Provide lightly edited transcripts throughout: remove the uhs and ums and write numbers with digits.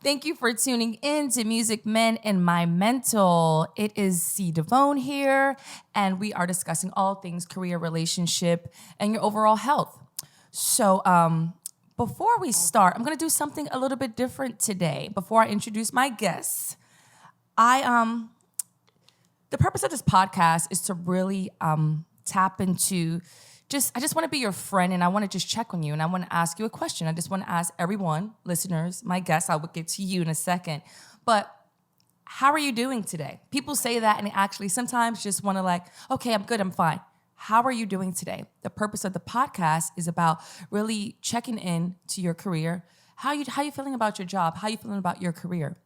Thank you for tuning in to Music Men and My Mental. It is DeVone here, and we are discussing all things career, relationship, and your overall health. So before we start, I'm going to do something a little bit different today. Before I introduce my guests, the purpose of this podcast is to really tap into I just want to be your friend, and I want to just check on you, and I want to ask you a question. I just want to ask everyone, listeners, my guests, I will get to you in a second. But how are you doing today? People say that, and they actually sometimes just want to okay, I'm good, I'm fine. How are you doing today? The purpose of the podcast is about really checking in to your career. How you feeling about your job? How you feeling about your career?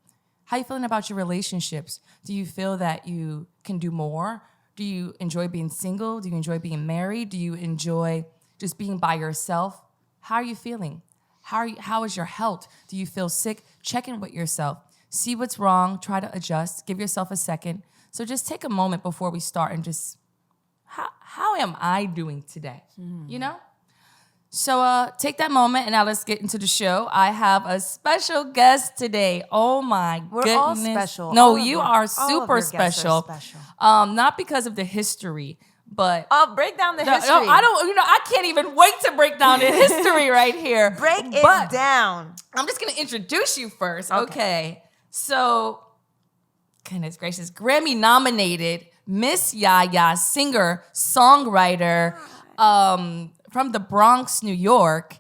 How you feeling about your relationships? Do you feel that you can do more? Do you enjoy being single? Do you enjoy being married? Do you enjoy just being by yourself? How are you feeling? How is your health? Do you feel sick? Check in with yourself. See what's wrong. Try to adjust. Give yourself a second. So just take a moment before we start and just, how am I doing today? You know? So take that moment, and now let's get into the show. I have a special guest today. Oh my goodness. We're all special. No, you are super special. Special. Not because of the history, but I'll break down the history. No, I can't even wait to break down the history right here. Break it down. I'm just gonna introduce you first. Okay. So, goodness gracious, Grammy nominated Miss Yaya, singer, songwriter, from the Bronx, New York,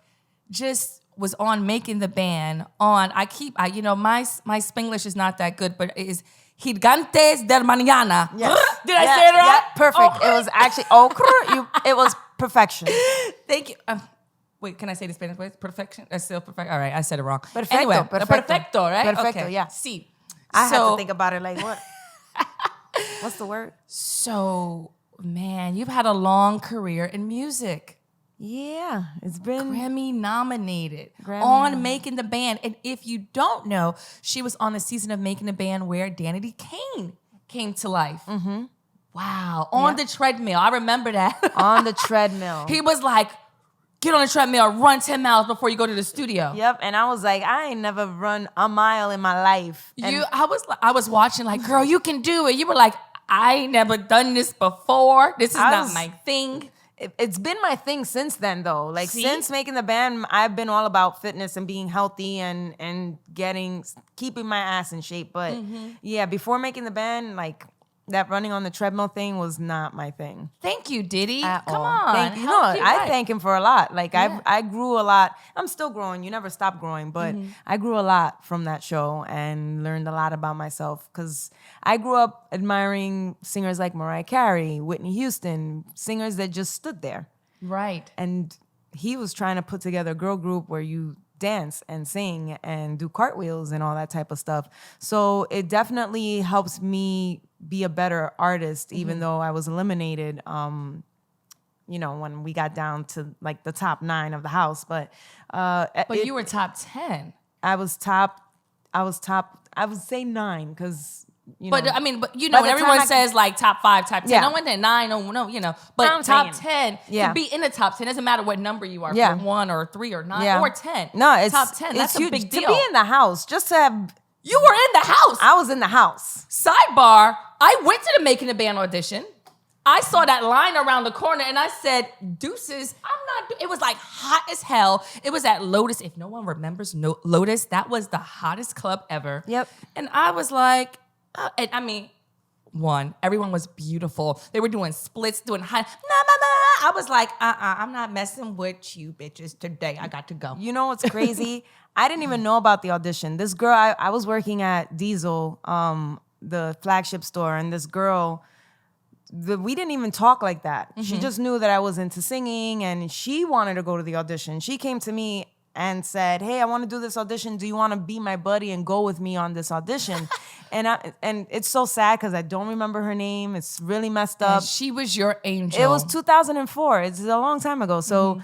just was on Making the Band on, my Spanglish is not that good, but it is Gigantes del Mañana. Yes. Did I say it right? Yeah, perfect. It was actually, it was perfection. Thank you. Wait, can I say the Spanish way? Perfection? That's still perfect. All right, I said it wrong. Perfecto. Anyway, Perfecto. perfecto, right? Perfecto, okay. yeah. See. I had to think about it like, what? What's the word? So, man, you've had a long career in music. Yeah, it's been Grammy nominated Grammy. On Making the Band. And if you don't know, she was on the season of Making the Band where Danny Kane came to life. Mm-hmm. Wow. On the treadmill. I remember that. On the treadmill. He was like, get on the treadmill, run 10 miles before you go to the studio. Yep. And I was like, I ain't never run a mile in my life. I was watching like, girl, you can do it. You were like, I ain't never done this before. This is not my thing. It's been my thing since then, though. Like, See? Since Making the Band, I've been all about fitness and being healthy and keeping my ass in shape. But yeah, before Making the Band, like, that running on the treadmill thing was not my thing. Thank you, Diddy. At Come all. on. I thank him for a lot. Like, Yeah. I grew a lot. I'm still growing. You never stop growing. But I grew a lot from that show and learned a lot about myself. Because I grew up admiring singers like Mariah Carey, Whitney Houston, singers that just stood there. Right. And he was trying to put together a girl group where you dance and sing and do cartwheels and all that type of stuff. So it definitely helps me be a better artist, even though I was eliminated, when we got down to like the top 9 of the house. But you were top 10. I would say 9 because, But By when the everyone time says like top 5, top 10, Yeah. no one at 9, but I'm top saying. 10, Yeah. to be in the top 10, doesn't matter what number you are, Yeah. for 1 or 3 or 9 Yeah. or 10. No, it's top 10, it's that's huge. a big deal. To be in the house, just to have, You were in the house. I was in the house. Sidebar, I went to the Making the Band audition. I saw that line around the corner and I said, deuces, it was like hot as hell. It was at Lotus. If no one remembers Lotus, that was the hottest club ever. Yep. And I was like, everyone was beautiful. They were doing splits, doing high. I was like, I'm not messing with you bitches today. I got to go. You know what's crazy? I didn't even know about the audition. This girl, I was working at Diesel, the flagship store, and this girl, we didn't even talk like that. She just knew that I was into singing, and she wanted to go to the audition. She came to me and said, hey, I want to do this audition. Do you want to be my buddy and go with me on this audition? And it's so sad because I don't remember her name. It's really messed up. And she was your angel. It was 2004. It's a long time ago. So,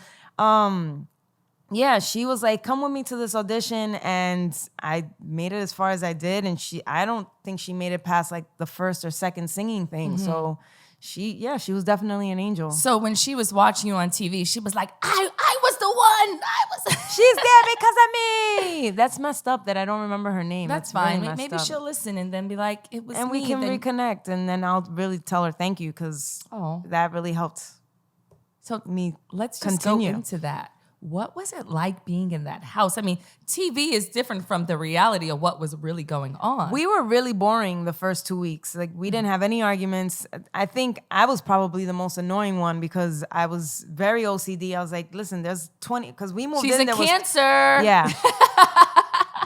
yeah, she was like, come with me to this audition. And I made it as far as I did. And I don't think she made it past like the first or second singing thing. So she was definitely an angel. So when she was watching you on TV, she was like, I was the one. I was. She's there because of me. That's messed up that I don't remember her name. That's really fine. messed Maybe up. she'll listen and then be like, "It was And me." we can Then- reconnect, and then I'll really tell her thank you because Oh. that really helped So me. let's just continue. go into that. What was it like being in that house? I mean, TV is different from the reality of what was really going on. We were really boring the first 2 weeks. Like we didn't have any arguments. I think I was probably the most annoying one because I was very OCD. I was like, listen, there's 20 because we moved She's in. a There Cancer. yeah.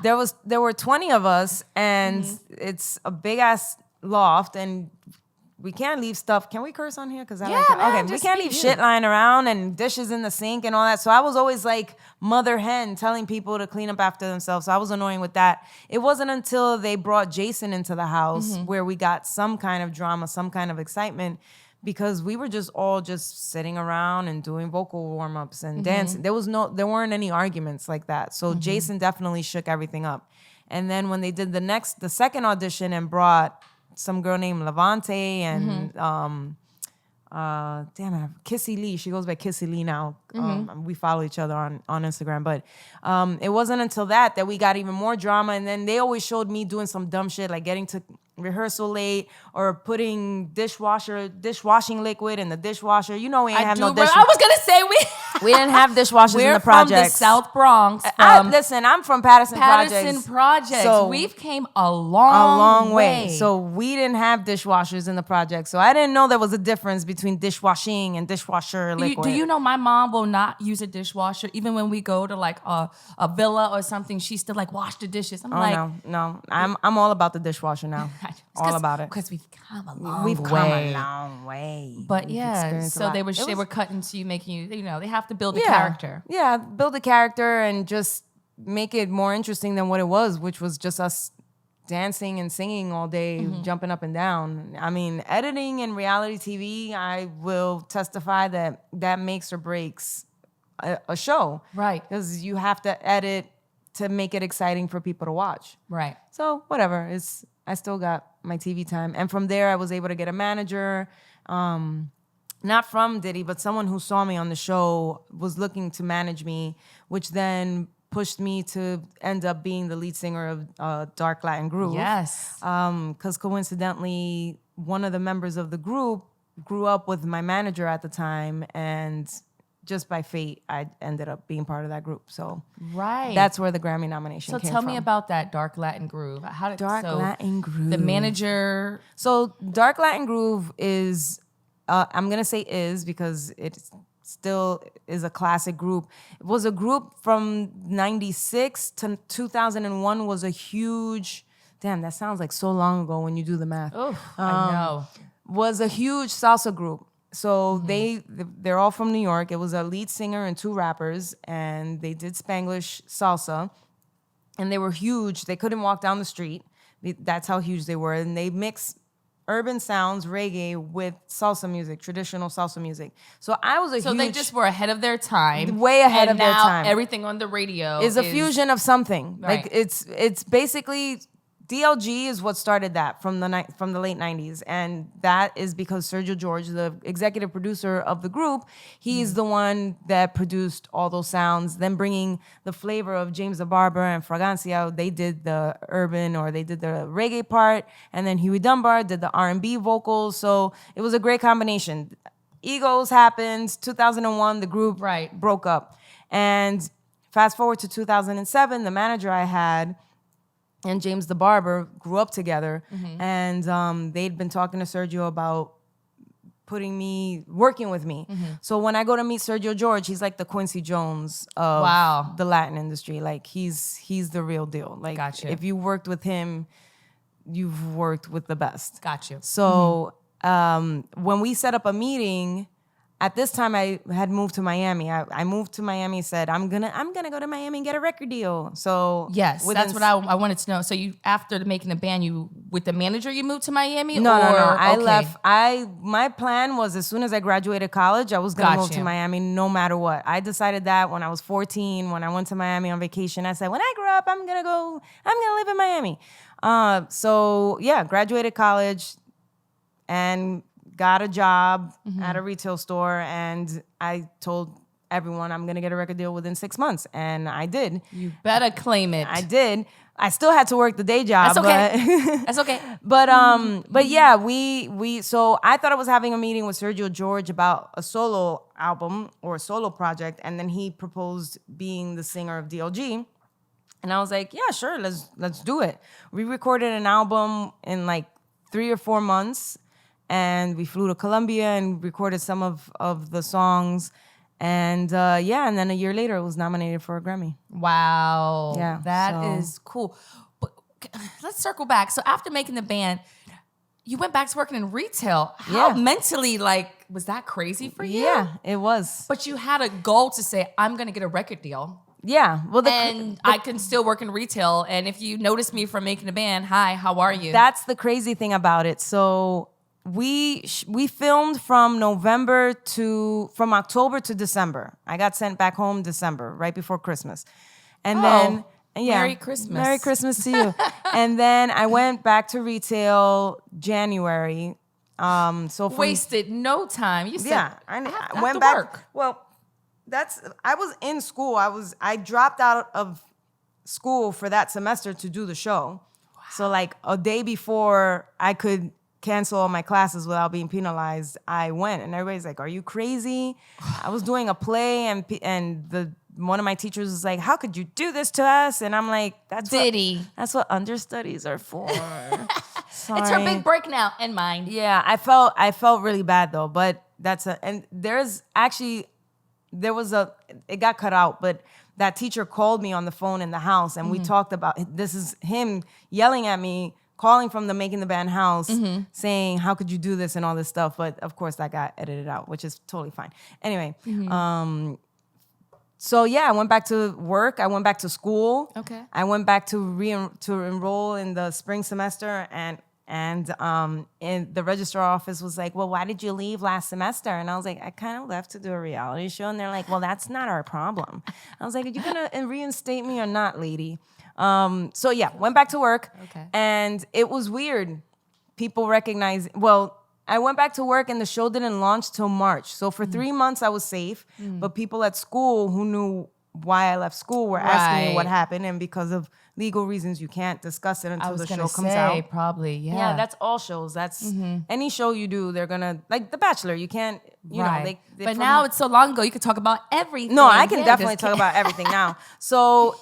There were 20 of us, and it's a big ass loft, and we can't leave stuff. Can we curse on here? Because I Yeah, like man, okay, we just can't be leave you. shit lying around and dishes in the sink and all that. So I was always like mother hen telling people to clean up after themselves. So I was annoying with that. It wasn't until they brought Jason into the house where we got some kind of drama, some kind of excitement. Because we were just all just sitting around and doing vocal warm-ups and dancing. There weren't any arguments like that. So Jason definitely shook everything up. And then when they did the second audition and brought some girl named Levante and damn it, Kissy Lee. She goes by Kissy Lee now. We follow each other on Instagram. But it wasn't until that we got even more drama. And then they always showed me doing some dumb shit like getting to rehearsal late or putting dishwashing liquid in the dishwasher. You know we ain't have no remember- dishwasher. I was gonna say We didn't have dishwashers in we're the from the projects. South Bronx. Listen, I'm from Patterson Projects. So We've came a long way. So we didn't have dishwashers in the project. So I didn't know there was a difference between dishwashing and dishwasher liquid. do you know my mom will not use a dishwasher even when we go to like a villa or something? She's still like wash the dishes. I'm like, no. I'm all about the dishwasher now. All about it. Because we've come a long We've way. come a long way. But We've yeah, experienced a so lot. they were cutting to you, making you, they have to build a Yeah. character. Yeah, build a character and just make it more interesting than what it was, which was just us dancing and singing all day, jumping up and down. I mean, editing in reality TV, I will testify that makes or breaks a show. Right. Because you have to edit to make it exciting for people to watch. Right. So whatever, I still got my TV time. And from there, I was able to get a manager. Not from Diddy, but someone who saw me on the show was looking to manage me, which then pushed me to end up being the lead singer of Dark Latin Groove. Yes. Because coincidentally, one of the members of the group grew up with my manager at the time, and just by fate, I ended up being part of that group. So Right. that's where the Grammy nomination So came tell from. me about that Dark Latin Groove. How did Latin Groove. The manager. So Dark Latin Groove is, I'm going to say is because it still is a classic group. It was a group from 96 to 2001 was a huge, damn, that sounds like so long ago when you do the math. Oh, I know. Was a huge salsa group. So they're all from New York. It was a lead singer and two rappers, and they did Spanglish salsa. And they were huge. They couldn't walk down the street. That's how huge they were. And they mix urban sounds, reggae, with salsa music, traditional salsa music. So I was So they just were ahead of their time. Way ahead and of their now time. Everything on the radio is a fusion of something. Right. Like it's basically DLG is what started that from the late 90s, and that is because Sergio George, the executive producer of the group, he's the one that produced all those sounds. Then bringing the flavor of James the Barber and Fragancia, they did the urban or they did the reggae part, and then Huey Dunbar did the R&B vocals. So it was a great combination. Egos happened. 2001, the group broke up, and fast forward to 2007, the manager I had and James the Barber grew up together, and they'd been talking to Sergio about working with me. So when I go to meet Sergio George, he's like the Quincy Jones of the Latin industry. Like he's the real deal. Like Gotcha. If you worked with him, you've worked with the best. Got you. So when we set up a meeting, at this time I had moved to Miami. I moved to Miami, said I'm gonna go to Miami and get a record deal. So yes, that's what I wanted to know. So you, after making a band, you with the manager, you moved to Miami? No. I okay. left. My plan was as soon as I graduated college, I was gonna move to Miami no matter what. I decided that when I was 14, when I went to Miami on vacation. I said, when I grow up, I'm gonna live in Miami. So yeah, graduated college and got a job at a retail store, and I told everyone I'm gonna get a record deal within 6 months, and I did. You better claim it. I did. I still had to work the day job. That's okay. But That's okay. but yeah, we so I thought I was having a meeting with Sergio George about a solo album or a solo project, and then he proposed being the singer of DLG. And I was like, yeah, sure, let's do it. We recorded an album in like 3 or 4 months, and we flew to Colombia and recorded some of the songs. And and then a year later, it was nominated for a Grammy. Wow. Yeah, That so- is cool. But let's circle back. So after making the band, you went back to working in retail. How Yeah. mentally, was that crazy for you? Yeah, it was. But you had a goal to say, I'm going to get a record deal. Yeah. Well, And I can still work in retail. And if you notice me from making a band, hi, how are you? that's the crazy thing about it. So we filmed from October to December. I got sent back home December, right before Christmas. And then Merry Christmas. Merry Christmas to you. And then I went back to retail January. So from, Wasted no time. You said, yeah, I have went to back. work. Well, I was in school. I dropped out of school for that semester to do the show. Wow. So like a day before I could cancel all my classes without being penalized, I went, and everybody's like, "Are you crazy?" I was doing a play, and one of my teachers was like, "How could you do this to us?" And I'm like, "That's Diddy. That's what understudies are for." Sorry. It's her big break now, and mine. Yeah, I felt really bad though, but it got cut out, but that teacher called me on the phone in the house, and we talked about, this is him yelling at me, calling from the Making the Band house, saying, how could you do this and all this stuff. But of course that got edited out, which is totally fine. Anyway, so yeah, I went back to work. I went back to school. Okay. I went back to enroll in the spring semester, and the registrar office was like, well, why did you leave last semester? And I was like, I kind of left to do a reality show. And they're like, well, that's not our problem. I was like, are you going to reinstate me or not, lady? So yeah, went back to work. Okay. And it was weird. People recognize, I went back to work and the show didn't launch till March. So for 3 months I was safe, but people at school who knew why I left school were asking me what happened, and because of legal reasons, you can't discuss it until the show comes out. Probably, yeah. Yeah, that's all shows. That's any show you do, they're gonna, like The Bachelor, you can't, you know. But now it's so long ago, you could talk about everything. No, I can definitely talk about everything now. So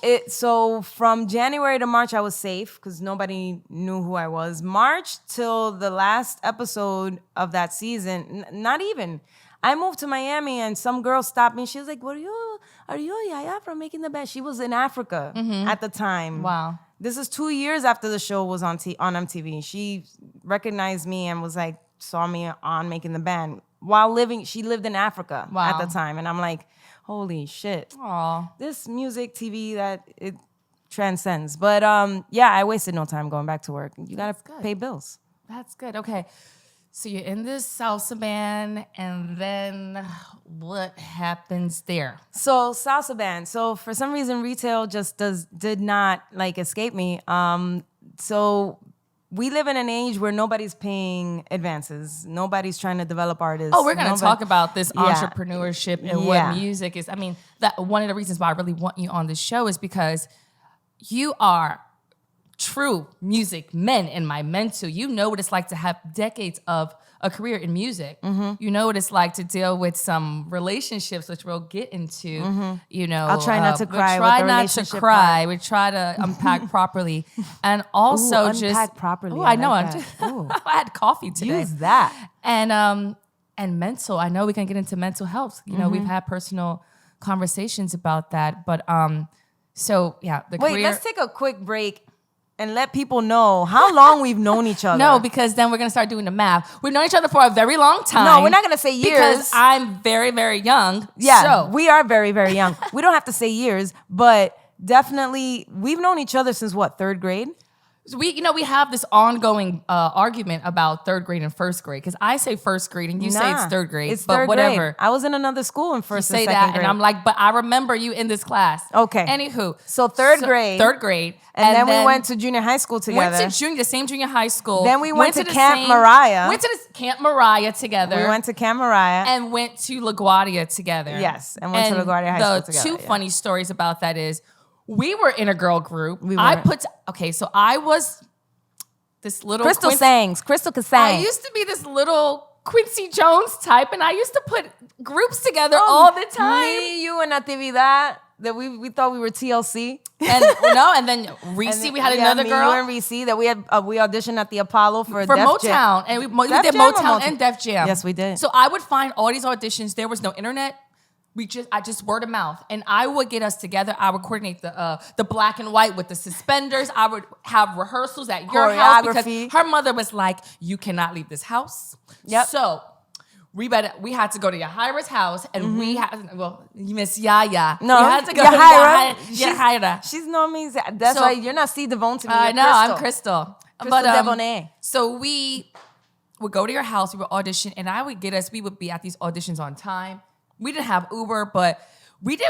from January to March, I was safe because nobody knew who I was. March till the last episode of that season, not even. I moved to Miami and some girl stopped me. She was like, are you Yaya from Making the Band? She was in Africa at the time. Wow. This is 2 years after the show was on MTV. She recognized me and was like, saw me on Making the Band she lived in Africa at the time. And I'm like, holy shit. Aw. This music, TV, that it transcends. But yeah, I wasted no time going back to work. You got to pay bills. That's good. Okay. So you're in this salsa band, and then what happens there? So salsa band. So for some reason, retail just did not escape me. So we live in an age where nobody's paying advances. Nobody's trying to develop artists. Oh, we're going to talk about this entrepreneurship and Yeah. what music is. I mean, that one of the reasons why I really want you on this show is because you are true music men in my mentor. You know what it's like to have decades of a career in music. You know what it's like to deal with some relationships, which we'll get into. You know, I'll try not to cry. We'll try with the not to relationship cry. part. We try to unpack properly, and also unpack properly. Oh, I I know. like I'm that. just, Ooh. I had coffee today. Use that. And mental. I know we can get into mental health. You know, we've had personal conversations about that. But so yeah, the Wait, career. let's take a quick break and let people know how long we've known each other. No, because then we're gonna start doing the math. We've known each other for a very long time. No, we're not gonna say years. Because I'm very, very young. Yeah, So we are very, very young. We don't have to say years, but definitely we've known each other since what, 3rd grade? So we have this ongoing argument about third grade and first grade because I say first grade and you say it's third grade. It's but third whatever. grade. I was in another school in first You and say second that, grade. and I'm like, but I remember you in this class. Okay. Anywho, So third grade. Third grade, and then we went to junior high school together. Went to the same junior high school. Then we went to the Camp Mariah. Went to the Camp Mariah together. We went to Camp Mariah. And went to LaGuardia together. Yes, and went to LaGuardia High School together. The two funny stories about that is we were in a girl group. So I was this little Crystal could sing. I used to be this little Quincy Jones type, and I used to put groups together all the time. Me, you, and Natividad. That we thought we were TLC. And then Reese, we had another girl. You and Reese, that we auditioned at the Apollo for Def Motown. Jam. And we did Motown and Def Jam. Yes, we did. So I would find all these auditions. There was no internet. I just word of mouth, and I would get us together. I would coordinate the black and white with the suspenders. I would have rehearsals at your house because her mother was like, "You cannot leave this house." Yep. So we had to go to Yahira's house, and we had Miss Yaya. No, we had to go Yahira. to Yahira. She's no means that's why you're not C DeVone to me. I know I'm Crystal. DeVone. So we would go to your house. We would audition, and we would be at these auditions on time. We didn't have Uber, but we did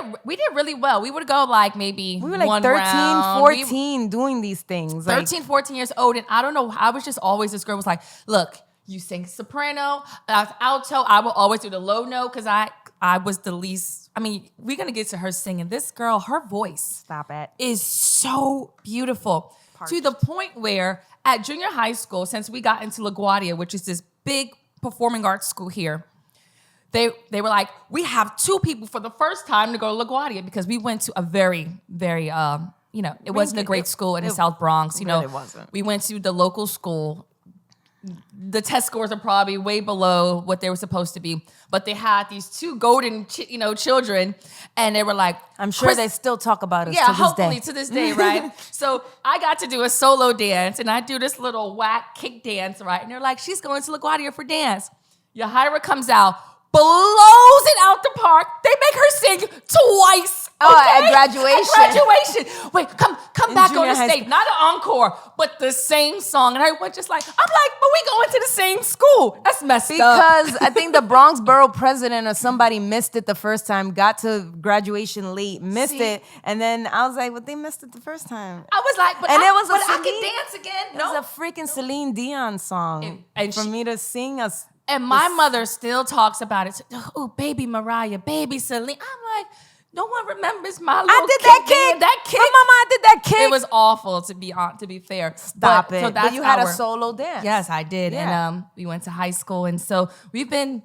really well. We would go like maybe we were like one 13, round. 14 doing these things. 13, 14 years old. And I don't know. I was just always, this girl was like, look, you sing soprano, alto. I will always do the low note because I was the least. I mean, we're going to get to her singing. This girl, her voice is so beautiful. To the point where at junior high school, since we got into LaGuardia, which is this big performing arts school here, They were like, we have two people for the first time to go to LaGuardia because we went to a very, very, it wasn't a great school in the South Bronx. It wasn't. We went to the local school. The test scores are probably way below what they were supposed to be, but they had these two golden, children, and they were like, I'm sure they still talk about us. Yeah, to this hopefully day. to this day, right? So I got to do a solo dance, and I do this little whack kick dance, right? And they're like, she's going to LaGuardia for dance. Yahira comes out, blows it out the park. They make her sing twice. At graduation. At graduation. Wait, come back on the stage. School. Not an encore, but the same song. And everyone's just like, I'm like, but we going to the same school. That's messed up. Because I think the Bronx borough president or somebody missed it the first time, got to graduation late, missed it. And then I was like, well, they missed it the first time. I was like, I can dance again. No. It was a freaking Celine Dion song. And for me to sing us. And my mother still talks about it. Oh, baby Mariah, baby Celine. I'm like, no one remembers my little I did that kick. That kick. My mama, I did that kick. It was awful, to be fair. Stop it. So but you had a solo dance. Yes, I did. Yeah. And we went to high school. And so we've been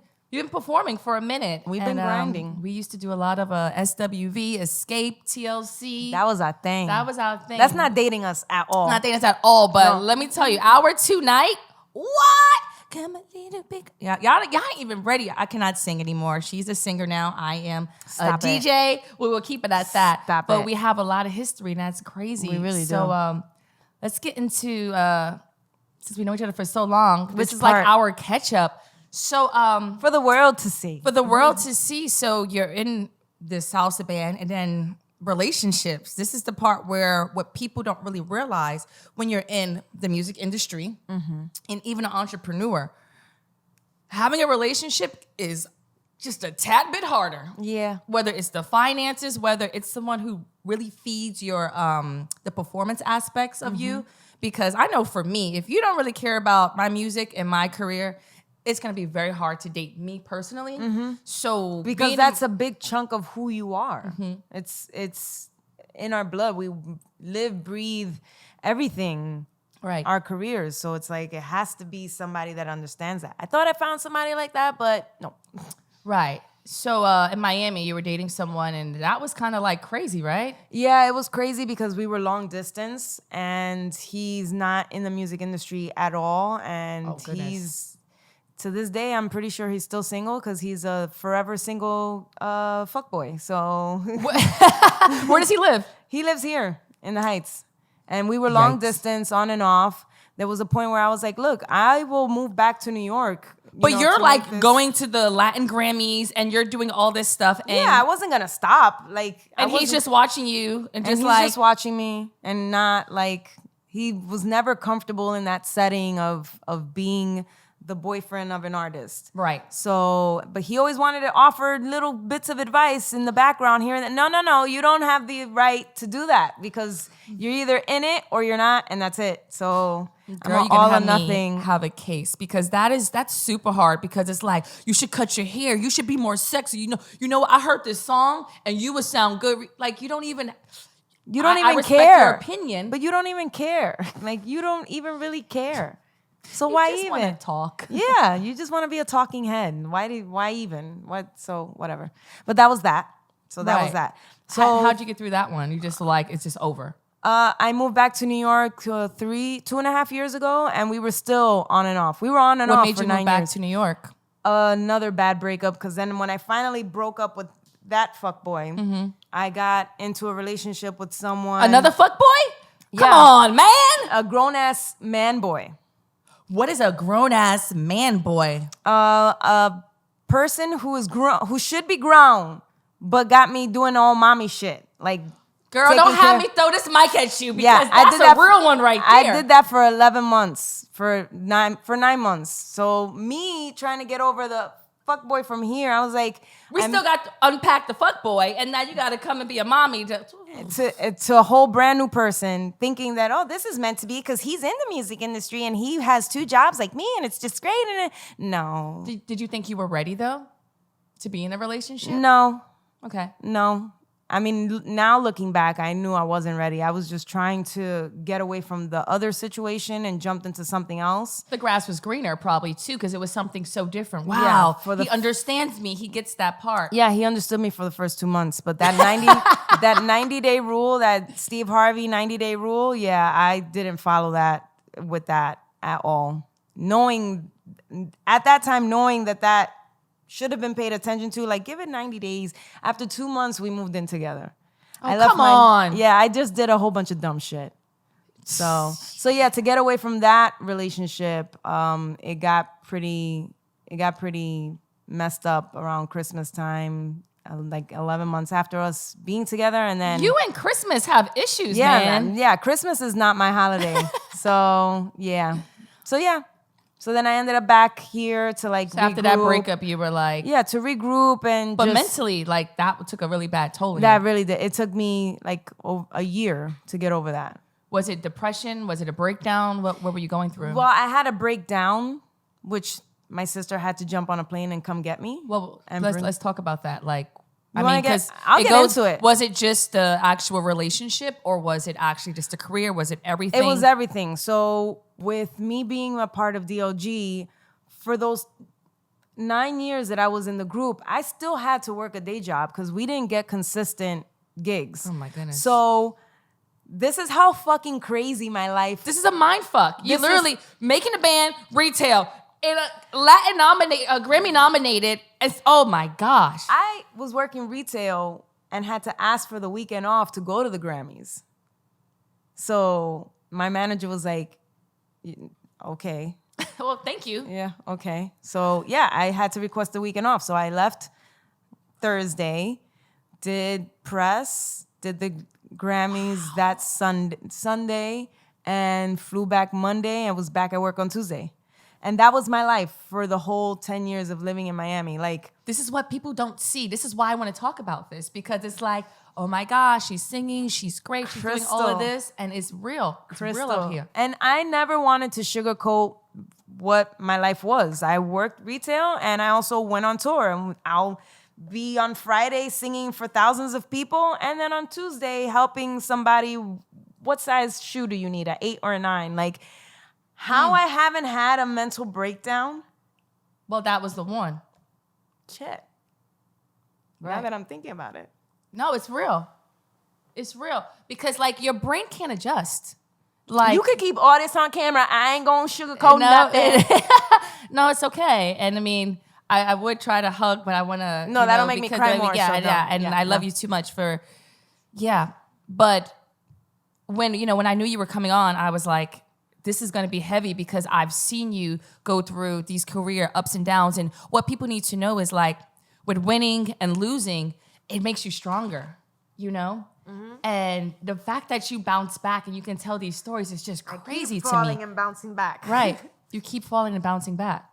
performing for a minute. We've been grinding. We used to do a lot of SWV, Escape, TLC. That was our thing. That's not dating us at all. Not dating us at all. But let me tell you, our tonight, what? Come a little big. Yeah, y'all ain't even ready. I cannot sing anymore. She's a singer now. I am a DJ. We will keep it at that. But we have a lot of history, and that's crazy. We really do. So let's get into, since we know each other for so long, this is part? like our catch up. So for the world to see. For the world to see. So you're in this salsa band, and then relationships. This is the part where what people don't really realize when you're in the music industry and even an entrepreneur, having a relationship is just a tad bit harder. Yeah. Whether it's the finances, whether it's someone who really feeds your the performance aspects of you. Because I know for me, if you don't really care about my music and my career, it's going to be very hard to date me personally. So because that's a big chunk of who you are. It's in our blood. We live, breathe everything. Right. Our careers. So it's like it has to be somebody that understands that. I thought I found somebody like that, but no. Right. So in Miami, you were dating someone, and that was kind of like crazy, right? Yeah, it was crazy because we were long distance, and he's not in the music industry at all, and he's. To this day, I'm pretty sure he's still single because he's a forever single fuckboy. So where does he live? He lives here in the Heights. And we were long distance, on and off. There was a point where I was like, look, I will move back to New York. But you're like going to the Latin Grammys and you're doing all this stuff. And yeah, I wasn't going to stop. And he's just watching you and he's just watching me and not like... He was never comfortable in that setting of being the boyfriend of an artist. Right. So, but he always wanted to offer little bits of advice in the background here and there. No, you don't have the right to do that because you're either in it or you're not, and that's it. So, Girl, I'm you're gonna all or have nothing. me have a case because that's super hard because it's like you should cut your hair, you should be more sexy. You know. I heard this song and you would sound good. Like you don't even I respect care. your opinion, but you don't even care. Like you don't even really care. So you why just even wanna talk? Yeah, you just want to be a talking head. Why even? So whatever. But that was that. So that was Right. that. So How'd you get through that one? You just like it's just over. I moved back to New York 2.5 years ago, and we were still on and off. We were on and What off made for you 9 move back years. to New York? Another bad breakup, because then when I finally broke up with that fuckboy, I got into a relationship with someone. Another fuck boy? Come Yeah. on, man. A grown-ass man boy. What is a grown ass man boy? A person who should be grown, but got me doing all mommy shit. Like, Girl, taking don't have care- me throw this mic at you because Yeah, that's a real one right there. I did that for 11 months, for 9 months. So me trying to get over the fuckboy from here, I was like, We still got to unpack the fuck boy, and now you got to come and be a mommy. to a whole brand new person, thinking that, oh, this is meant to be because he's in the music industry and he has 2 jobs like me, and it's just great. And no, Did you think you were ready though to be in a relationship? no. Okay. No. I mean, now looking back, I knew I wasn't ready. I was just trying to get away from the other situation and jumped into something else. The grass was greener probably too because it was something so different. Yeah, Wow. He understands me. He gets that part. Yeah, he understood me for the first 2 months, but that 90-day rule, that Steve Harvey 90-day rule, yeah, I didn't follow that with that at all. At that time, knowing that should have been paid attention to. Like, give it 90 days. After 2 months, we moved in together. Oh, come on. Yeah, I just did a whole bunch of dumb shit. So yeah, to get away from that relationship, it got pretty messed up around Christmas time, like 11 months after us being together, and then You and Christmas have issues, yeah, man. yeah, Christmas is not my holiday. So yeah. So then I ended up back here to like After that regroup. breakup, you were like, Yeah, to regroup and but just, mentally, like that took a really bad toll on that you. really did. It took me like a year to get over that. Was it depression? Was it a breakdown? What were you going through? Well, I had a breakdown, which my sister had to jump on a plane and come get me. Well, and let's talk about that. Like, You wanna I'll get into it. Was it just the actual relationship, or was it actually just a career? Was it everything? It was everything. So with me being a part of DLG, for those 9 years that I was in the group, I still had to work a day job because we didn't get consistent gigs. Oh my goodness. So this is how fucking crazy my life. This is a mind fuck. You're This literally making a band, retail, in a a Grammy nominated. Oh my gosh. I was working retail and had to ask for the weekend off to go to the Grammys. So my manager was like, okay. Well, thank you. Yeah, okay. So yeah, I had to request the weekend off. So I left Thursday, did press, did the Grammys that Sunday, and flew back Monday and was back at work on Tuesday. And that was my life for the whole 10 years of living in Miami. Like, This is what people don't see. This is why I want to talk about this, because it's like, oh my gosh, she's singing, she's great, she's doing all of this, and it's real. It's real up here. And I never wanted to sugarcoat what my life was. I worked retail and I also went on tour. And I'll be on Friday singing for thousands of people, and then on Tuesday helping somebody. What size shoe do you need, an 8 or a 9? Like, how I haven't had a mental breakdown? Well, that was the one. Shit. Right. Now that I'm thinking about it. No, it's real. It's real. Because, like, your brain can't adjust. Like, You could keep all this on camera. I ain't gonna sugarcoat nothing. No, it's okay. And I mean, I would try to hug, but I want to. No, that'll make me cry more, Yeah, so yeah. don't. And Yeah, I love no. you too much for, yeah. But when I knew you were coming on, I was like, this is going to be heavy because I've seen you go through these career ups and downs. And what people need to know is, like, with winning and losing, it makes you stronger. you know? And the fact that you bounce back and you can tell these stories is just crazy keep to falling me. and bouncing back. Right. You keep falling and bouncing back.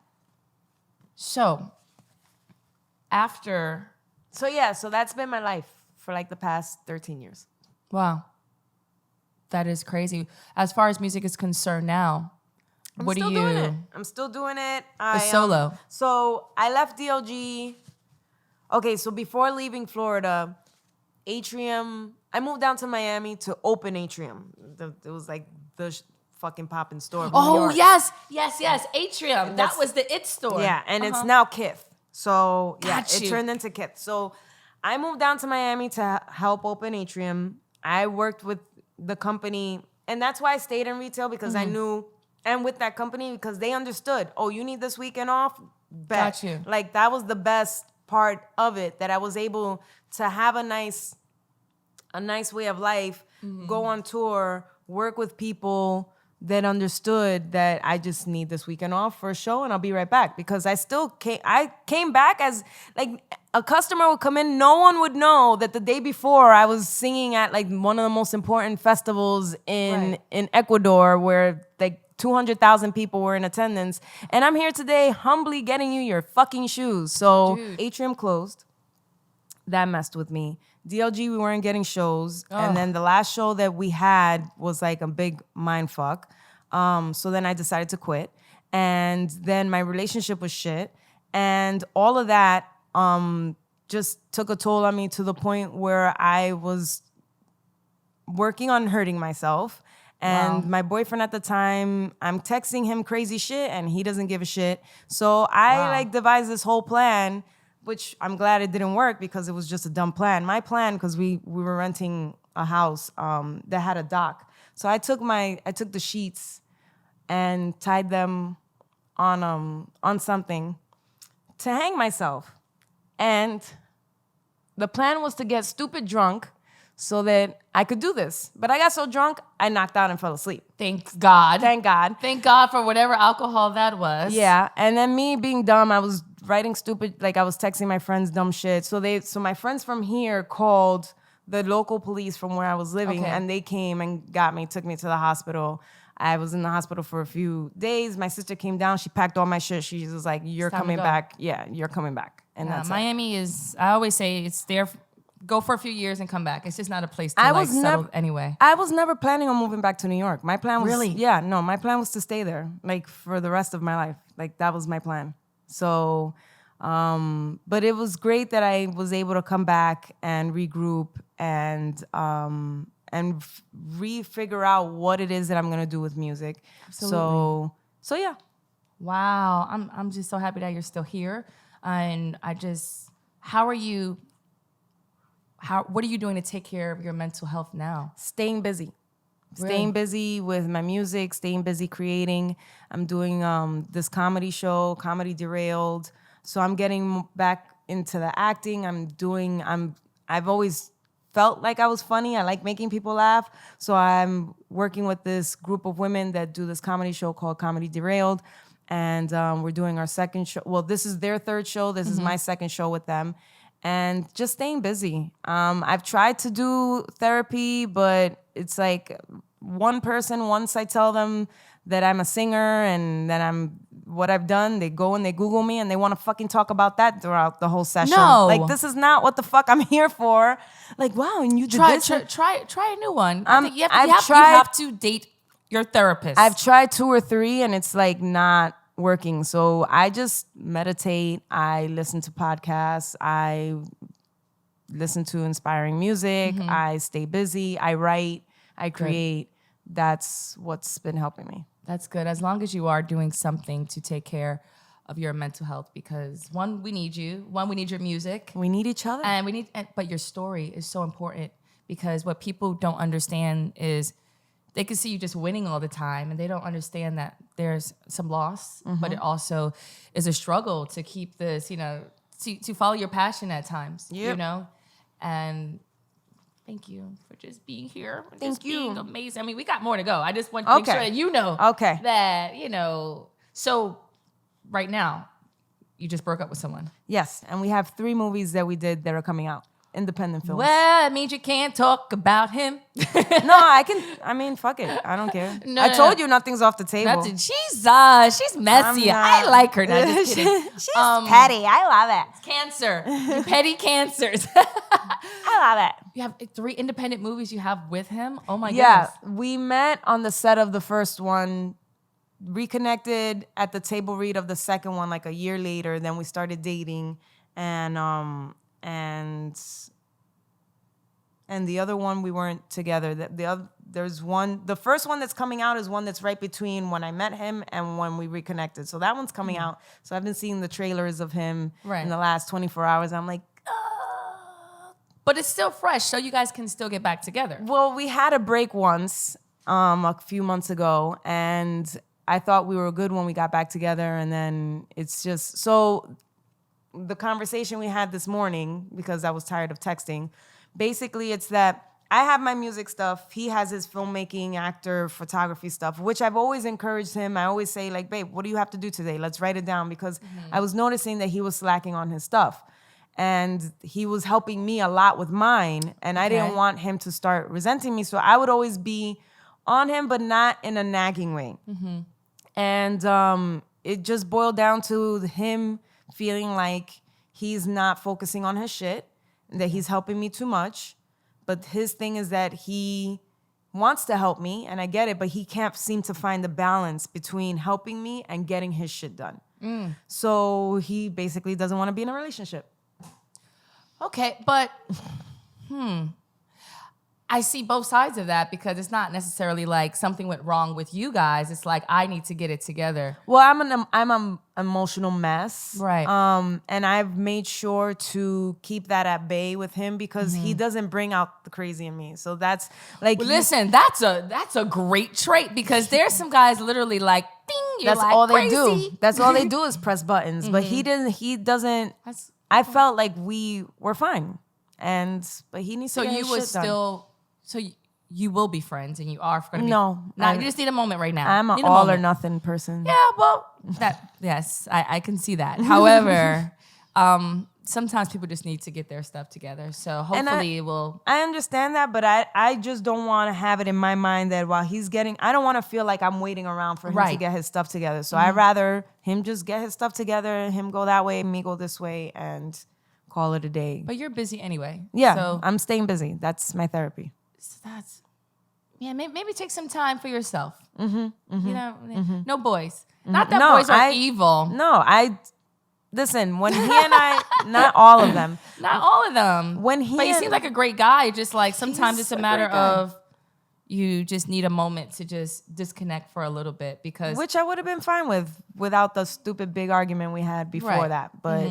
So, after... So that's been my life for like the past 13 years. Wow. That is crazy. As far as music is concerned now, I'm still doing it. I'm still doing it. Solo. So I left DLG. Okay, so before leaving Florida, Atrium, I moved down to Miami to open Atrium. It was like the fucking poppin' store of New Oh, York. yes. Atrium. That was the It store. Yeah, and it's now Kith. So yeah, Got it you. turned into Kith. So I moved down to Miami to help open Atrium. I worked with the company, and that's why I stayed in retail, because I knew, and with that company, because they understood, oh, you need this weekend off? Bet. Got you. Like, that was the best part of it, that I was able to have a nice way of life, go on tour, work with people that understood that I just need this weekend off for a show and I'll be right back. Because I came back as, like, a customer would come in, no one would know that the day before I was singing at like one of the most important festivals in Ecuador, where like 200,000 people were in attendance. And I'm here today humbly getting you your fucking shoes. So Dude. Atrium closed. That messed with me. DLG, we weren't getting shows. And then the last show that we had was like a big mind fuck. So then I decided to quit. And then my relationship was shit. And all of that just took a toll on me, to the point where I was working on hurting myself. And my boyfriend at the time, I'm texting him crazy shit and he doesn't give a shit. So I devised this whole plan, which I'm glad it didn't work, because it was just a dumb plan. My plan, because we were renting a house that had a dock. So I took the sheets and tied them on something to hang myself. And the plan was to get stupid drunk so that I could do this. But I got so drunk, I knocked out and fell asleep. Thank God. Thank God. Thank God for whatever alcohol that was. Yeah, and then me being dumb, I was writing stupid, like I was texting my friends dumb shit. So my friends from here called the local police from where I was living, and they came and got me, took me to the hospital. I was in the hospital for a few days. My sister came down, she packed all my shit. She was like, "You're coming back. Yeah, you're coming back." And that's Miami is, I always say, it's there. Go for a few years and come back. It's just not a place to settle anyway. I was never planning on moving back to New York. My plan was Really? Yeah, no, my plan was to stay there, like, for the rest of my life. Like, that was my plan. So, but it was great that I was able to come back and regroup and re-figure out what it is that I'm gonna do with music. Absolutely. So yeah. Wow, I'm just so happy that you're still here, and what are you doing to take care of your mental health now? Staying busy. Staying busy with my music, staying busy creating. I'm doing this comedy show, Comedy Derailed. So I'm getting back into the acting. I've always felt like I was funny. I like making people laugh. So I'm working with this group of women that do this comedy show called Comedy Derailed. And we're doing our second show. Well, this is their third show. This is my second show with them. And just staying busy. I've tried to do therapy, but it's like one person, once I tell them that I'm a singer and that what I've done, they go and they Google me and they want to fucking talk about that throughout the whole session. No. Like, this is not what the fuck I'm here for. Like, wow, and you did this? Try a new one. You I've have to date your therapist. I've tried 2 or 3 and it's like not working. So I just meditate. I listen to podcasts. I listen to inspiring music. I stay busy. I write. I create. That's what's been helping me. That's good. As long as you are doing something to take care of your mental health, because one, we need you. One, we need your music. We need each other. But your story is so important, because what people don't understand is they can see you just winning all the time, and they don't understand that there's some loss, but it also is a struggle to keep this, to follow your passion at times, and thank you for just being here. Thank you. Being amazing. I mean, we got more to go. I just want to make sure that you know that, so right now, you just broke up with someone. Yes, and we have 3 movies that we did that are coming out. independent films. Well, that means you can't talk about him. No, I can. I mean, fuck it. I don't care. I told you nothing's off the table. She's messy. I like her. Not just kidding. She's petty. I love it. Cancer. You petty cancers. I love it. You have 3 independent movies you have with him? Oh my Yeah, goodness. we met on the set of the first one, reconnected at the table read of the second one like a year later. Then we started dating, and the other one we weren't together. The first one that's coming out is one that's right between when I met him and when we reconnected. So that one's coming out. So I've been seeing the trailers of him in the last 24 hours. I'm like, but it's still fresh, so you guys can still get back together. well, we had a break once a few months ago, and I thought we were good when we got back together, and then it's just so the conversation we had this morning, because I was tired of texting, basically it's that I have my music stuff, he has his filmmaking, actor, photography stuff, which I've always encouraged him. I always say, like, babe, what do you have to do today? Let's write it down, because I was noticing that he was slacking on his stuff. And he was helping me a lot with mine, and I didn't want him to start resenting me. So I would always be on him, but not in a nagging way. And it just boiled down to him feeling like he's not focusing on his shit, that he's helping me too much. But his thing is that he wants to help me, and I get it, but he can't seem to find the balance between helping me and getting his shit done. So he basically doesn't want to be in a relationship. Okay, but I see both sides of that, because it's not necessarily like something went wrong with you guys. It's like I need to get it together. Well, I'm an emotional mess, Right? And I've made sure to keep that at bay with him, because he doesn't bring out the crazy in me. So that's like, Well, listen, that's a great trait, because there's some guys literally like, ding, you're that's like, all crazy. they do. That's all they do is press buttons. But he doesn't. I felt like we were fine, but he needs to get his shit done. So you will be friends, and you are going to be. No, you just need a moment right now. I'm an all or nothing person. Yeah, well, yes, I can see that. However, sometimes people just need to get their stuff together. So hopefully it will. I understand that, but I just don't want to have it in my mind that while he's I don't want to feel like I'm waiting around for him to get his stuff together. So I'd rather him just get his stuff together, him go that way, me go this way, and call it a day. But you're busy anyway. Yeah, so I'm staying busy. That's my therapy. Maybe take some time for yourself. You know, no boys. Not that boys are evil. No, listen, when he and I, not all of them. Not all of them. But he seems like a great guy. Just like sometimes it's a matter of you just need a moment to just disconnect for a little bit, because which I would have been fine without the stupid big argument we had before that. But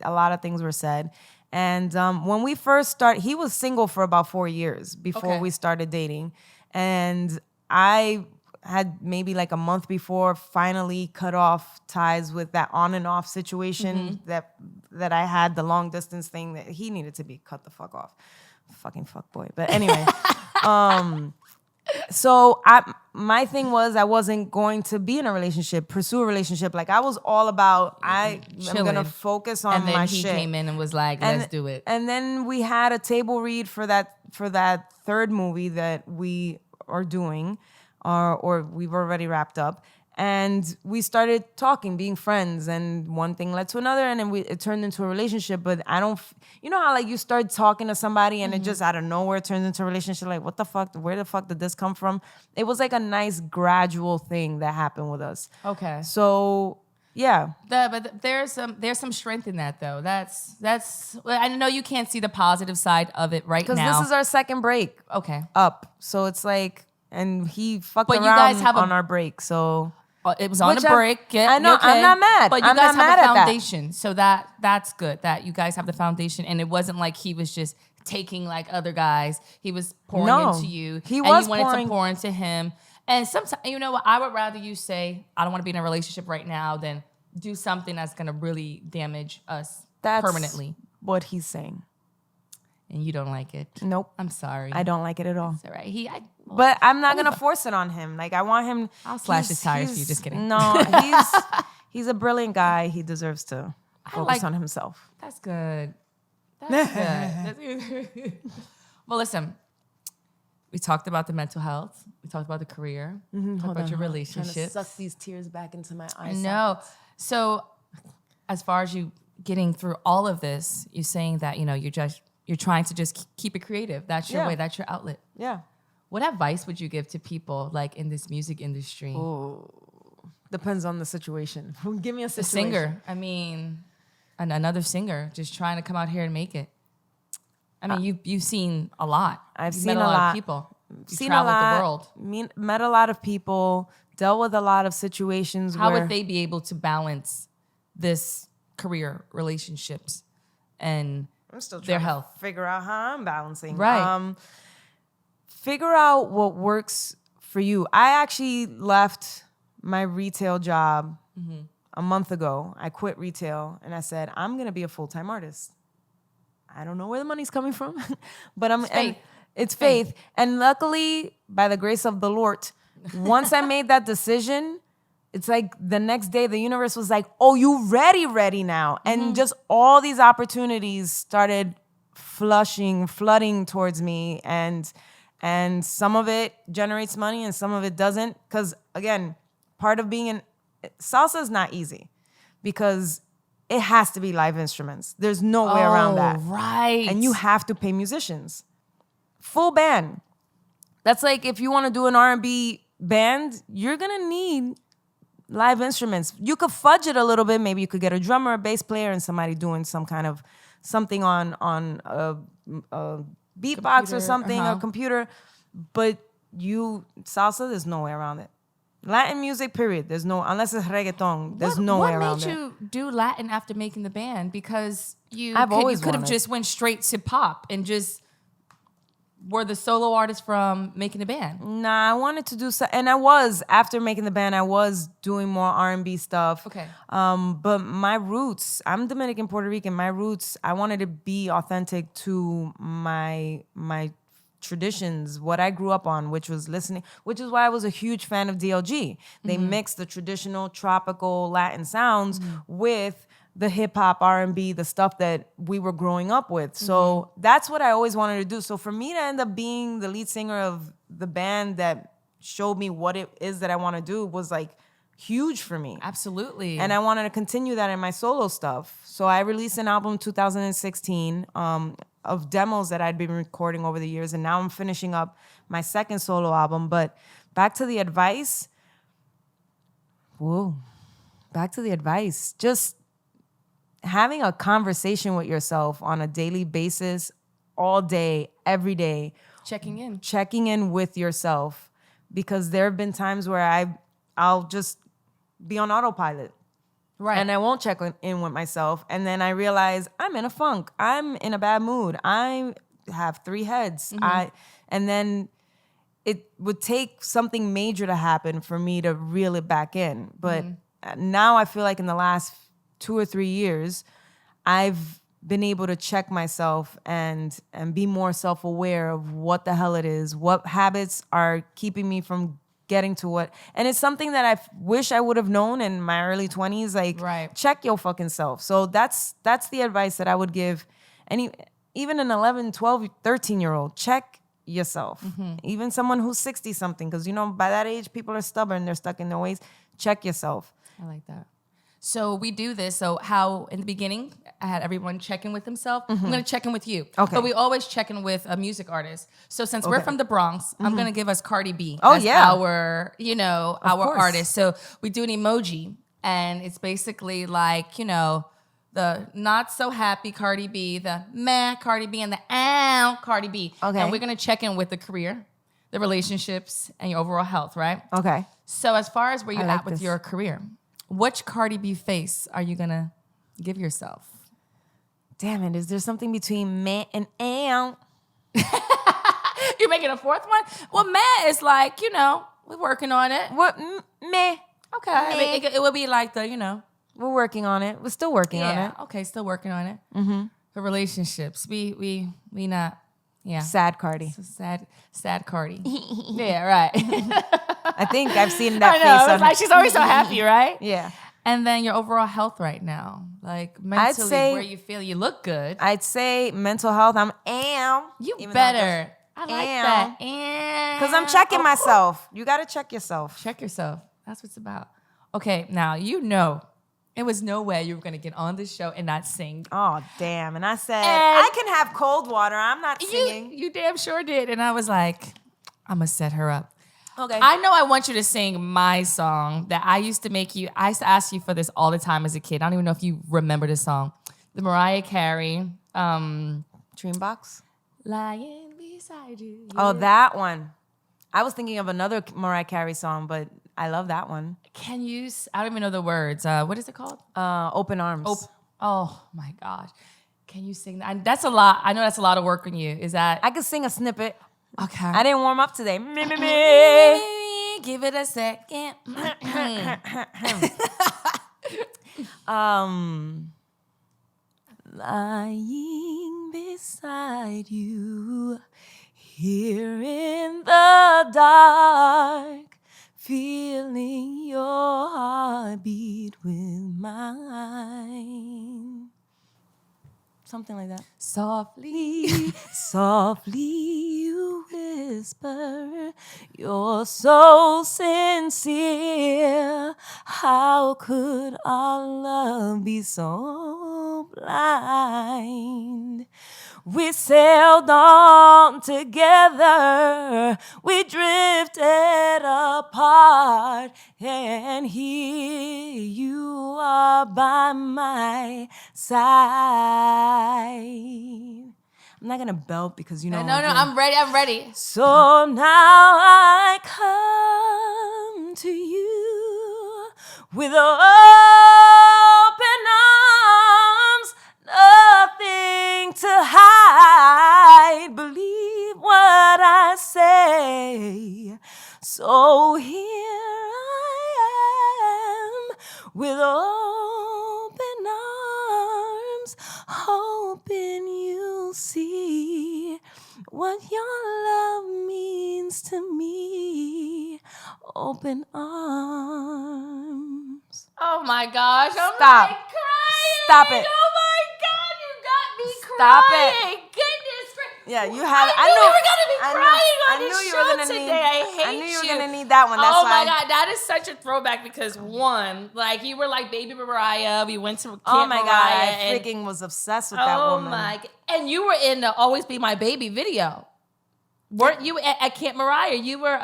a lot of things were said. And when we first started, he was single for about 4 years before we started dating. And I had maybe like a month before finally cut off ties with that on and off situation that I had, the long distance thing that he needed to be cut the fuck off. Fucking fuck boy. But anyway, so my thing was I wasn't going to be in a relationship, pursue a relationship. Like I was all about I'm gonna focus on my shit. And then he came in and was like, let's do it. And then we had a table read for that third movie that we are doing, or we've already wrapped up. And we started talking, being friends, and one thing led to another, and then it turned into a relationship. But I don't, you know how like you start talking to somebody and it just out of nowhere turns into a relationship. Like what the fuck? Where the fuck did this come from? It was like a nice gradual thing that happened with us. Okay. So yeah, but there's some strength in that though. That's. Well, I know you can't see the positive side of it right now. Because this is our second break. Okay. Up. So it's like, and he fucked but around you guys have on our break. So. It was on a break. I know. Okay. I'm not mad. But you I'm guys not have mad a at foundation, so that's good. That you guys have the foundation, and it wasn't like he was just taking like other guys. He was pouring into you. He and was you wanted pouring. to pour into him. And sometimes, you know what? I would rather you say, "I don't want to be in a relationship right now," than do something that's going to really damage us permanently. What he's saying. And you don't like it. Nope. I'm sorry. I don't like it at all. It's all right. But I'm not gonna force it on him. Like I want him. I'll slash his tires for you. Just kidding. No, he's a brilliant guy. He deserves to focus on himself. That's good. That's good. Well, listen. We talked about the mental health. We talked about the career. Talked about your relationships. Trying to suck these tears back into my eyes. No. So, as far as you getting through all of this, you're saying that you're trying to just keep it creative. That's your way. That's your outlet. Yeah. What advice would you give to people like in this music industry? Oh, depends on the situation. Give me a The situation. singer. I mean, another singer just trying to come out here and make it. I mean, you've seen a lot. I've You've seen met a lot of people. You've seen traveled a lot, the world. met a lot of people, dealt with a lot of situations. How where would they be able to balance this career, relationships, and I'm still trying their to health? figure out how I'm balancing. Right. Figure out what works for you. I actually left my retail job a month ago. I quit retail and I said, I'm going to be a full-time artist. I don't know where the money's coming from, but it's faith. And luckily, by the grace of the Lord, once I made that decision, it's like the next day the universe was like, oh, you ready now. And just all these opportunities started flooding towards me. And some of it generates money and some of it doesn't. Because again, part of being salsa is not easy because it has to be live instruments. There's no way around that. Right. And you have to pay musicians. Full band. That's like if you want to do an R&B band, you're going to need live instruments. You could fudge it a little bit. Maybe you could get a drummer, a bass player, and somebody doing some kind of something on a beatbox Computer, or something, a computer. But salsa, there's no way around it. Latin music, period. There's no, unless it's reggaeton, there's no way around it. What made you do Latin after making the band? Because you could have just went straight to pop and just were the solo artist from making the band. Nah, I wanted to do so, and I was, after making the band, I was doing more R&B stuff. Okay. But my roots, I'm Dominican, Puerto Rican. My roots, I wanted to be authentic to my traditions, what I grew up on, which was listening, which is why I was a huge fan of DLG. They mixed the traditional tropical Latin sounds with the hip hop, R&B, the stuff that we were growing up with. So that's what I always wanted to do. So for me to end up being the lead singer of the band that showed me what it is that I want to do was like huge for me. Absolutely. And I wanted to continue that in my solo stuff. So I released an album in 2016 of demos that I'd been recording over the years. And now I'm finishing up my second solo album. But back to the advice. Just having a conversation with yourself on a daily basis, all day, every day. Checking in with yourself. Because there have been times where I'll just be on autopilot. Right. And I won't check in with myself. And then I realize I'm in a funk. I'm in a bad mood. I have 3 heads. And then it would take something major to happen for me to reel it back in. But now I feel like in the last 2 or 3 years, I've been able to check myself and be more self-aware of what the hell it is, what habits are keeping me from getting to what. And it's something that I wish I would have known in my early 20s. Like, check your fucking self. So that's the advice that I would give even an 11, 12, 13-year-old. Check yourself. Even someone who's 60-something, because, by that age, people are stubborn. They're stuck in their ways. Check yourself. I like that. So we do this. So how in the beginning, I had everyone check in with themselves. I'm going to check in with you. Okay. But we always check in with a music artist. So since we're from the Bronx, I'm going to give us Cardi B as our, our artist. So we do an emoji, and it's basically like, the not so happy Cardi B, the meh Cardi B, and the ow Cardi B. Okay. And we're going to check in with the career, the relationships, and your overall health, right? Okay. So as far as where you're like at with this. your career, which Cardi B face are you gonna give yourself? Damn it, is there something between meh and ow? You're making a fourth one? Well, meh is like, we're working on it. What? Meh. Okay. I mean, it would be like the, We're working on it. We're still working on it. Okay, still working on it. The relationships. We not, Sad Cardi. So sad Cardi. Yeah, right. I think I've seen that I know. face. It's like she's always so happy, right? Yeah. And then your overall health right now, like mentally, where you feel you look good. I'd say mental health. You better. I like that. Because I'm checking myself. You got to check yourself. Check yourself. That's what it's about. Okay, now it was no way you were going to get on this show and not sing. Oh, damn. And I said, I can have cold water. I'm not singing. You damn sure did. And I was like, I'm going to set her up. Okay. I know I want you to sing my song that I used to ask you for this all the time as a kid. I don't even know if you remember this song. The Mariah Carey. Dreambox? Lying beside you. Oh, that one. I was thinking of another Mariah Carey song, but I love that one. I don't even know the words. What is it called? Open Arms. Oh my gosh. Can you sing that? That's a lot. I know that's a lot of work on you. Is that? I could sing a snippet. Okay. I didn't warm up today. Give it a second. Lying beside you, here in the dark, feeling your heartbeat with mine. Something like that. Softly, softly you whisper, you're so sincere. How could our love be so blind? We sailed on together, we drifted apart, and here you are by my side. I'm not gonna belt because No, I'm ready. So now I come to you with open arms, nothing to hide. Believe what I say. So here I am with open arms, hoping you'll see what your love means to me. Open arms. Oh my gosh. I'm Stop. like crying. Stop it. Oh my God, you got me Stop crying. it. Goodness gracious. Yeah, you have. I knew you were going to be crying on this you show were gonna today. need, I knew you were hate going to need that one. That's oh why. my God, that is such a throwback because one, like you were like baby Mariah. We went to Camp Oh my God, Mariah I freaking was obsessed with that woman. Oh my God. And you were in the Always Be My Baby video. Weren't you at Camp Mariah? You were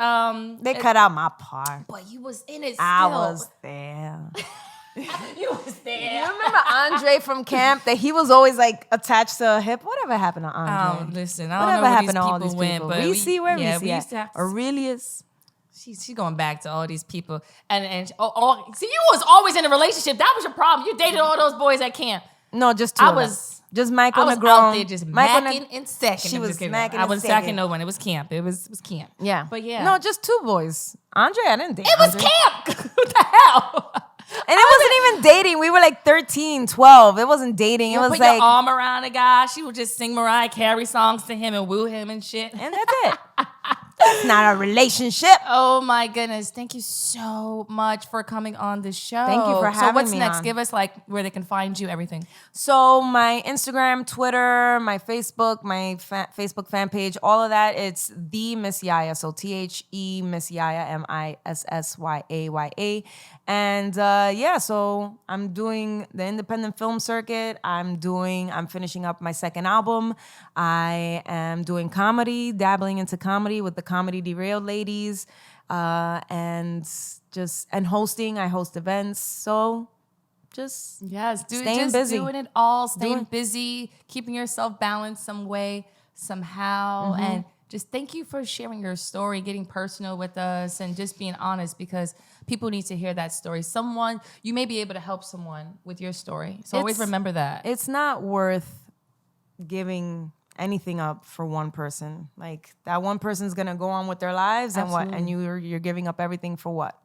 They cut out my part. But you was in it still. I was there. You was there. You remember Andre from camp? That he was always like attached to a hip. Whatever happened to Andre? Listen, I don't Whatever know where happened to all these these people people? went, but Reese, where Reese we at? used to have to, Aurelius. She's going back to all these people. And see, you was always in a relationship. That was your problem. You dated all those boys at camp. No, just two. Just Michael I was Negron. out there just macking in second. She was macking I was in second. sacking no one. It was camp. It was camp. Yeah. But yeah. No, just two boys. Andre, I didn't date It was Andre. camp. What the hell? And it wasn't even dating. We were like 13, 12. It wasn't dating. It was put like... your arm around a guy. She would just sing Mariah Carey songs to him and woo him and shit. And that's it. That's not a relationship. Oh my goodness. Thank you so much for coming on the show. Thank you for having me. So what's next? on. Give us like where they can find you, everything. So my Instagram, Twitter, my Facebook, my Facebook fan page, all of that, it's the Miss Yaya. So THE Miss Yaya, MISSYAYA. And yeah, so I'm doing the independent film circuit. I'm finishing up my second album. I am doing comedy, dabbling into comedy with the Comedy Derailed ladies, and hosting. I host events. So just staying busy, doing it all, staying busy, keeping yourself balanced some way, somehow, and just thank you for sharing your story, getting personal with us, and just being honest because people need to hear that story. You may be able to help someone with your story. So always remember that. It's not worth giving anything up for one person. Like that one person's gonna go on with their lives and what? And you're giving up everything for what?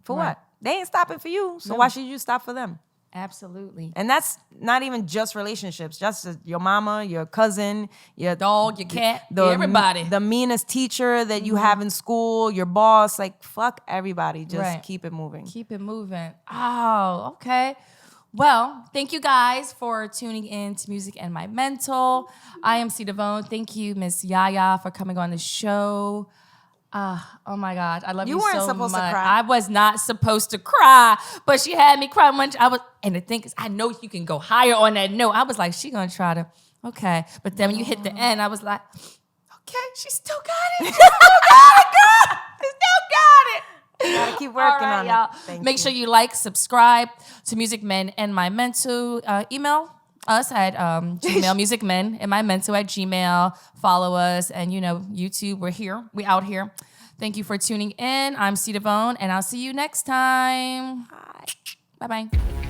For what? They ain't stopping for you. So why should you stop for them? Absolutely. And that's not even just relationships, just your mama, your cousin, your Dog, your cat, everybody. The meanest teacher that you have in school, your boss, like fuck everybody. Just Right. keep it moving. Keep it moving. Oh, okay. Well, thank you guys for tuning in to Music and My Mental. I am C. DeVone. Thank you, Miss Yaya, for coming on the show. Oh my God, I love you so much. You weren't supposed to cry. I was not supposed to cry, but she had me cry much. And the thing is, I know you can go higher on that note. I was like, she gonna try to, okay. But then when you hit the end, I was like, okay, she still got it. She still got it, girl. She still got it. Gotta keep working on y'all. it. Make sure you like, subscribe to Music Men and My Mental. Email us at Gmail, Music Men and My Mental at Gmail. Follow us, and YouTube. We're here. We out here. Thank you for tuning in. I'm C. DeVone, and I'll see you next time. Bye bye.